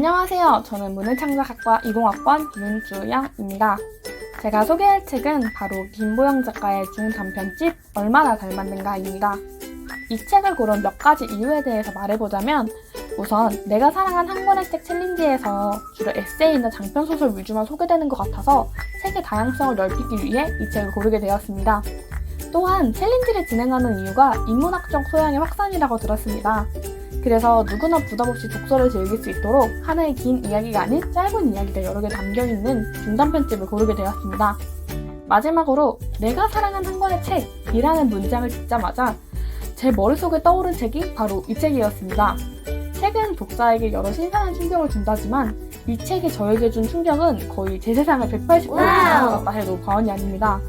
안녕하세요. 저는 문해창작학과 20학번 윤주영입니다. 제가 소개할 책은 바로 김보영 작가의 중단편집 얼마나 닮았는가입니다. 이 책을 고른 몇 가지 이유에 대해서 말해보자면 우선 내가 사랑한 한 권의 책 챌린지에서 주로 에세이나 장편소설 위주만 소개되는 것 같아서 책의 다양성을 넓히기 위해 이 책을 고르게 되었습니다. 또한 챌린지를 진행하는 이유가 인문학적 소양의 확산이라고 들었습니다. 그래서 누구나 부담 없이 독서를 즐길 수 있도록 하나의 긴 이야기가 아닌 짧은 이야기가 여러 개 담겨있는 중단편집을 고르게 되었습니다. 마지막으로 내가 사랑한 한 권의 책이라는 문장을 듣자마자 제 머릿속에 떠오른 책이 바로 이 책이었습니다. 책은 독자에게 여러 신선한 충격을 준다지만 이 책이 저에게 준 충격은 거의 제 세상을 180도 바꿔놨다 해도 과언이 아닙니다.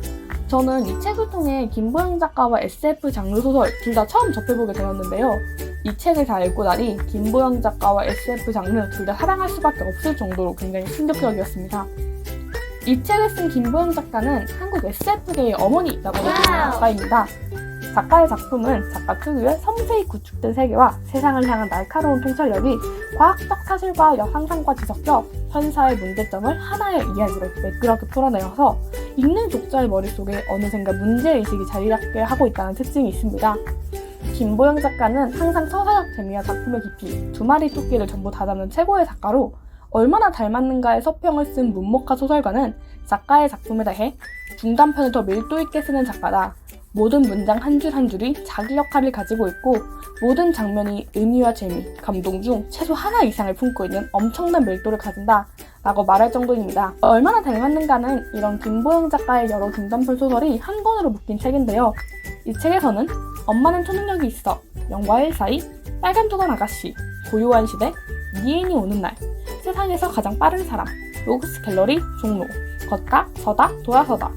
저는 이 책을 통해 김보영 작가와 SF 장르 소설 둘 다 처음 접해보게 되었는데요. 이 책을 다 읽고 나니 김보영 작가와 SF 장르 둘 다 사랑할 수밖에 없을 정도로 굉장히 충격적이었습니다. 이 책을 쓴 김보영 작가는 한국 SF계의 어머니라고 불리는 작가입니다. 작가의 작품은 작가 특유의 섬세히 구축된 세계와 세상을 향한 날카로운 통찰력이 과학적 사실과 상상까지 섞여 현사의 문제점을 하나의 이야기로 매끄럽게 풀어내어서 읽는 독자의 머릿속에 어느샌가 문제의식이 자리 잡게 하고 있다는 특징이 있습니다. 김보영 작가는 항상 서사적 재미와 작품의 깊이, 두 마리 토끼를 전부 다 담는 최고의 작가로 얼마나 닮았는가의 서평을 쓴 문목화 소설가는 작가의 작품에 대해 중단편을 더 밀도 있게 쓰는 작가다. 모든 문장 한 줄 한 줄이 자기 역할을 가지고 있고 모든 장면이 의미와 재미, 감동 중 최소 하나 이상을 품고 있는 엄청난 밀도를 가진다 라고 말할 정도입니다. 얼마나 닮았는가는 이런 김보영 작가의 여러 중단편 소설이 한 권으로 묶인 책인데요. 이 책에서는 엄마는 초능력이 있어, 0과 1 사이, 빨간 두건 아가씨, 고요한 시대, 니인이 오는 날, 세상에서 가장 빠른 사람, 로그스 갤러리, 종로, 걷다, 서다, 돌아서다,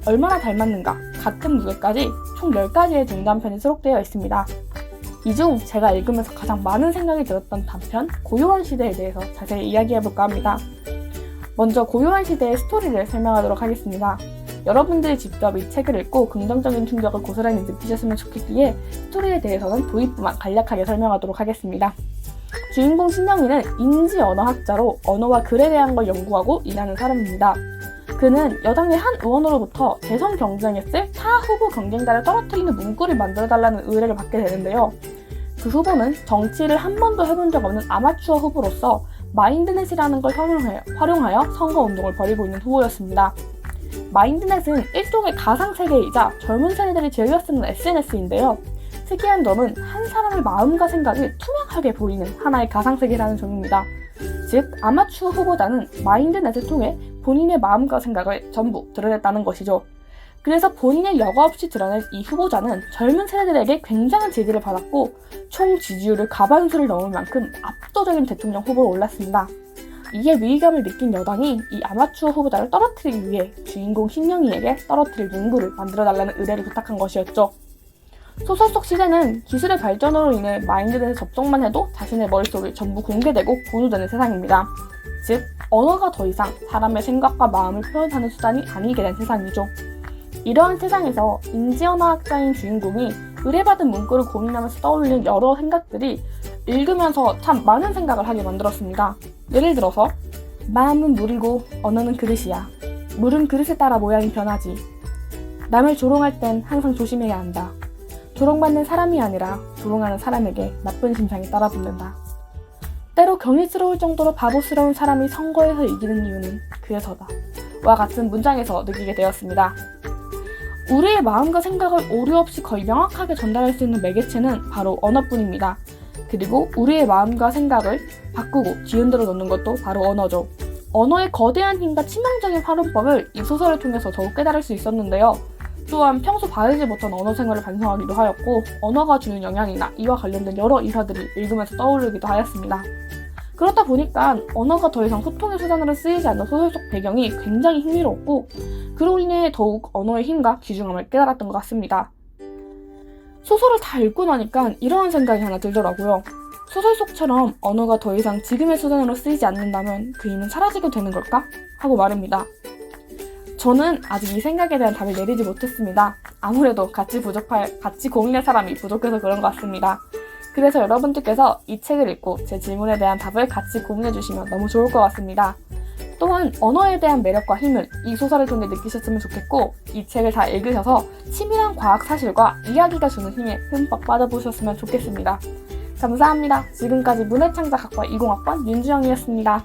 얼마나 닮았는가, 같은 무게까지 총 10가지의 중단편이 수록되어 있습니다. 이 중 제가 읽으면서 가장 많은 생각이 들었던 단편 고요한 시대에 대해서 자세히 이야기해볼까 합니다. 먼저 고요한 시대의 스토리를 설명하도록 하겠습니다. 여러분들이 직접 이 책을 읽고 긍정적인 충격을 고스란히 느끼셨으면 좋겠기에 스토리에 대해서는 도입부만 간략하게 설명하도록 하겠습니다. 주인공 신영이는 인지 언어학자로 언어와 글에 대한 걸 연구하고 일하는 사람입니다. 그는 여당의 한 의원으로부터 대선 경쟁했을 타 후보 경쟁자를 떨어뜨리는 문구를 만들어달라는 의뢰를 받게 되는데요. 그 후보는 정치를 한 번도 해본 적 없는 아마추어 후보로서 마인드넷이라는 걸 활용하여 선거운동을 벌이고 있는 후보였습니다. 마인드넷은 일종의 가상세계이자 젊은 세대들이 즐겨 쓰는 SNS인데요. 특이한 점은 한 사람의 마음과 생각이 투명하게 보이는 하나의 가상세계라는 점입니다. 즉, 아마추어 후보자는 마인드넷을 통해 본인의 마음과 생각을 전부 드러냈다는 것이죠. 그래서 본인의 여과 없이 드러낸 이 후보자는 젊은 세대들에게 굉장한 지지를 받았고 총 지지율을 가반수를 넘을 만큼 압도적인 대통령 후보로 올랐습니다. 이에 위기감을 느낀 여당이 이 아마추어 후보자를 떨어뜨리기 위해 주인공 신영이에게 떨어뜨릴 문구를 만들어달라는 의뢰를 부탁한 것이었죠. 소설 속 시대는 기술의 발전으로 인해 마인드넷에 접속만 해도 자신의 머릿속이 전부 공개되고 공유되는 세상입니다. 즉, 언어가 더 이상 사람의 생각과 마음을 표현하는 수단이 아니게 된 세상이죠. 이러한 세상에서 인지언어학자인 주인공이 의뢰받은 문구를 고민하면서 떠올리는 여러 생각들이 읽으면서 참 많은 생각을 하게 만들었습니다. 예를 들어서 마음은 물이고 언어는 그릇이야. 물은 그릇에 따라 모양이 변하지. 남을 조롱할 땐 항상 조심해야 한다. 조롱받는 사람이 아니라 조롱하는 사람에게 나쁜 심상이 따라붙는다. 때로 경이스러울 정도로 바보스러운 사람이 선거에서 이기는 이유는 그래서다. 와 같은 문장에서 느끼게 되었습니다. 우리의 마음과 생각을 오류 없이 거의 명확하게 전달할 수 있는 매개체는 바로 언어뿐입니다. 그리고 우리의 마음과 생각을 바꾸고 뒤흔들어 놓는 것도 바로 언어죠. 언어의 거대한 힘과 치명적인 활용법을 이 소설을 통해서 더욱 깨달을 수 있었는데요. 또한 평소 바르지 못한 언어 생활을 반성하기도 하였고 언어가 주는 영향이나 이와 관련된 여러 일화들이 읽으면서 떠오르기도 하였습니다. 그렇다 보니까 언어가 더 이상 소통의 수단으로 쓰이지 않는 소설 속 배경이 굉장히 흥미로웠고 그로 인해 더욱 언어의 힘과 귀중함을 깨달았던 것 같습니다. 소설을 다 읽고 나니까 이러한 생각이 하나 들더라고요. 소설 속처럼 언어가 더 이상 지금의 수단으로 쓰이지 않는다면 그 힘은 사라지게 되는 걸까? 하고 말입니다. 저는 아직 이 생각에 대한 답을 내리지 못했습니다. 아무래도 같이 고민할 사람이 부족해서 그런 것 같습니다. 그래서 여러분들께서 이 책을 읽고 제 질문에 대한 답을 같이 고민해 주시면 너무 좋을 것 같습니다. 또한 언어에 대한 매력과 힘을 이 소설을 통해 느끼셨으면 좋겠고, 이 책을 다 읽으셔서 치밀한 과학 사실과 이야기가 주는 힘에 흠뻑 빠져보셨으면 좋겠습니다. 감사합니다. 지금까지 문해창작학과 20학번 윤주영이었습니다.